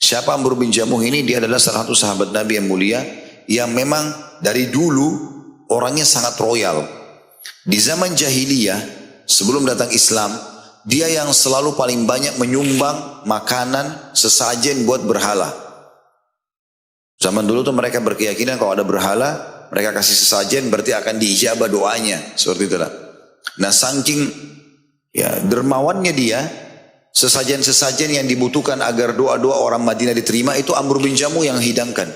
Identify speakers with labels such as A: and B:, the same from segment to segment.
A: Siapa Amr bin Jamuh ini? Dia adalah salah satu sahabat Nabi yang mulia, yang memang dari dulu orangnya sangat royal. Di zaman jahiliyah, sebelum datang Islam, dia yang selalu paling banyak menyumbang makanan, sesajen buat berhala. Zaman dulu tuh mereka berkeyakinan kalau ada berhala, mereka kasih sesajen berarti akan diijabah doanya. Seperti itulah. Nah, saking dermawannya dia, sesajen-sesajen yang dibutuhkan agar doa-doa orang Madinah diterima itu Amr bin Jamuh yang hidangkan.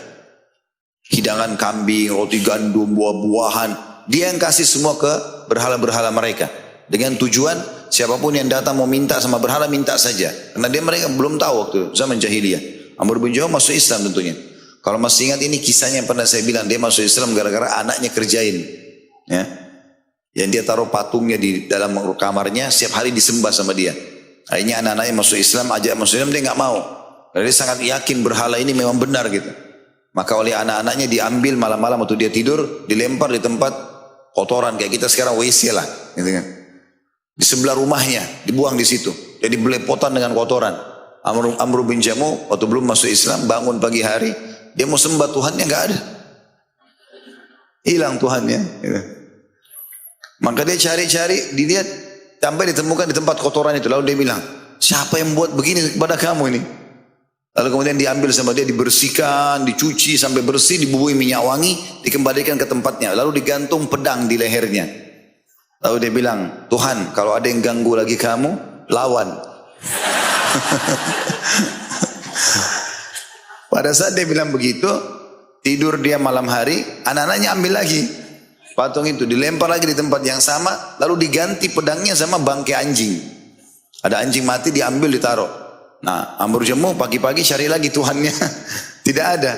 A: Hidangan kambing, roti gandum, buah-buahan. Dia yang kasih semua ke berhala-berhala mereka. Dengan tujuan siapapun yang datang mau minta sama berhala, minta saja. Karena mereka belum tahu waktu zaman jahiliyah. Amr bin Jamuh masuk Islam tentunya. Kalau masih ingat ini kisahnya yang pernah saya bilang, dia masuk Islam gara-gara anaknya kerjain. Ya. Yang dia taruh patungnya di dalam kamarnya, setiap hari disembah sama dia. Akhirnya anak-anaknya masuk Islam, ajak masuk Islam, dia nggak mau. Karena dia sangat yakin berhala ini memang benar gitu. Maka oleh anak-anaknya diambil malam-malam waktu dia tidur, dilempar di tempat kotoran kayak kita sekarang WC lah, gitu kan. Di sebelah rumahnya, dibuang di situ. Jadi belepotan dengan kotoran. Amr bin Jamuh waktu belum masuk Islam, bangun pagi hari, dia mau sembah Tuhannya nggak ada, hilang Tuhannya. Gitu. Maka dia cari-cari, dilihat, sampai ditemukan di tempat kotoran itu. Lalu dia bilang, siapa yang buat begini kepada kamu ini? Lalu kemudian diambil sama dia, dibersihkan, dicuci sampai bersih, dibubuhi minyak wangi, dikembalikan ke tempatnya. Lalu digantung pedang di lehernya. Lalu dia bilang, Tuhan, kalau ada yang ganggu lagi kamu, lawan. Pada saat dia bilang begitu, tidur dia malam hari, anak-anaknya ambil lagi patung itu, dilempar lagi di tempat yang sama, lalu diganti pedangnya sama bangkai anjing. Ada anjing mati, diambil, ditaruh. Nah, Amr bin Jamuh pagi-pagi cari lagi Tuhannya, tidak ada.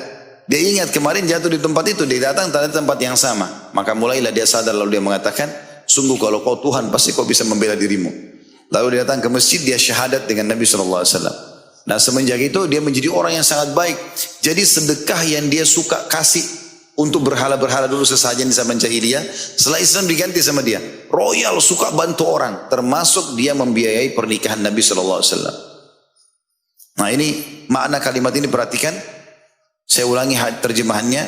A: Dia ingat kemarin jatuh di tempat itu, dia datang di tempat yang sama. Maka mulailah dia sadar, lalu dia mengatakan, sungguh kalau kau Tuhan, pasti kau bisa membela dirimu. Lalu dia datang ke masjid, dia syahadat dengan Nabi SAW. Nah, semenjak itu dia menjadi orang yang sangat baik. Jadi sedekah yang dia suka kasih untuk berhala-berhala dulu sesajen di zaman jahiliyah, setelah Islam diganti sama dia. Royal, suka bantu orang, termasuk dia membiayai pernikahan Nabi SAW. Nah, ini makna kalimat ini, perhatikan. Saya ulangi terjemahannya.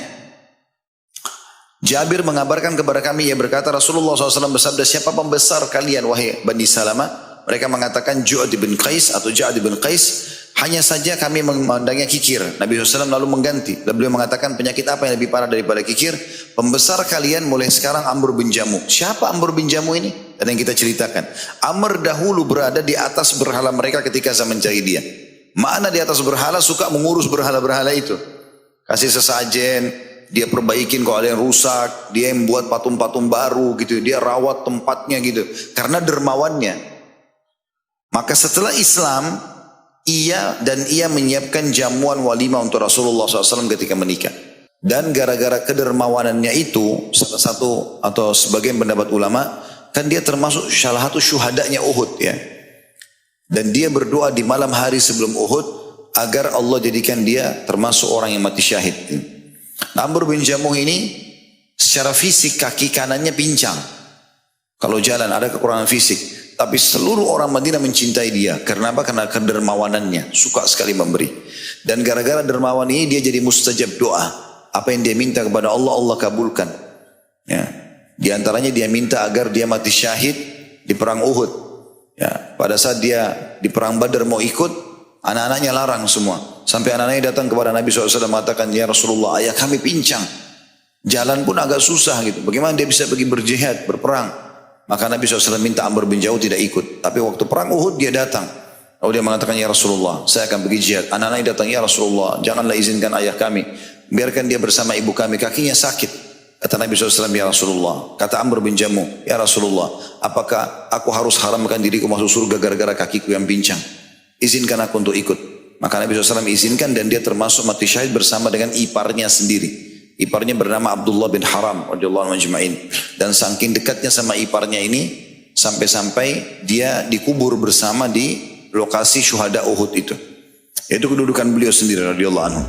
A: Jabir mengabarkan kepada kami, ia berkata, Rasulullah SAW bersabda, siapa pembesar kalian wahai Bani Salamah? Mereka mengatakan Ju'ad bin Qais atau Ja'ad bin Qais. Hanya saja kami memandangnya kikir. Nabi SAW lalu mengganti. Lalu beliau mengatakan, penyakit apa yang lebih parah daripada kikir? Pembesar kalian mulai sekarang Amr bin Jamuh. Siapa Amr bin Jamuh ini? Dan yang kita ceritakan, Amr dahulu berada di atas berhala mereka ketika zaman jahiliyah. Mana di atas berhala, suka mengurus berhala-berhala itu. Kasih sesajen, dia perbaikin kalau ada yang rusak, dia yang buat patung-patung baru gitu, dia rawat tempatnya gitu. Karena dermawannya. Maka setelah Islam, ia menyiapkan jamuan walimah untuk Rasulullah SAW ketika menikah. Dan gara-gara kedermawanannya itu, salah satu atau sebagian pendapat ulama, kan dia termasuk salah satu syuhadanya Uhud ya. Dan dia berdoa di malam hari sebelum Uhud agar Allah jadikan dia termasuk orang yang mati syahid. Amr bin Jamuh ini secara fisik kaki kanannya pincang. Kalau jalan ada kekurangan fisik. Tapi seluruh orang Madinah mencintai dia. Karena apa? Karena kedermawanannya. Suka sekali memberi. Dan gara-gara dermawan ini dia jadi mustajab doa. Apa yang dia minta kepada Allah, Allah kabulkan. Ya. Di antaranya dia minta agar dia mati syahid di perang Uhud. Ya, pada saat dia di perang Badar mau ikut, anak-anaknya larang semua. Sampai anak-anaknya datang kepada Nabi SAW mengatakan, ya Rasulullah, ayah kami pincang. Jalan pun agak susah gitu. Bagaimana dia bisa pergi berjihad, berperang? Maka Nabi SAW minta Amr bin Jamuh tidak ikut. Tapi waktu perang Uhud dia datang. Lalu dia mengatakan, ya Rasulullah, saya akan pergi jihad. Anak-anaknya datang, ya Rasulullah, janganlah izinkan ayah kami. Biarkan dia bersama ibu kami, kakinya sakit. Kata Nabi SAW, ya Rasulullah. Kata Amr bin Jamuh, ya Rasulullah, apakah aku harus haramkan diriku masuk surga gara-gara kakiku yang pincang? Izinkan aku untuk ikut. Maka Nabi SAW izinkan dan dia termasuk mati syahid bersama dengan iparnya sendiri. Iparnya bernama Abdullah bin Haram radhiyallahu anhu ajma'in. Dan saking dekatnya sama iparnya ini, sampai-sampai dia dikubur bersama di lokasi syuhada Uhud itu. Itu kedudukan beliau sendiri radhiyallahu anhu.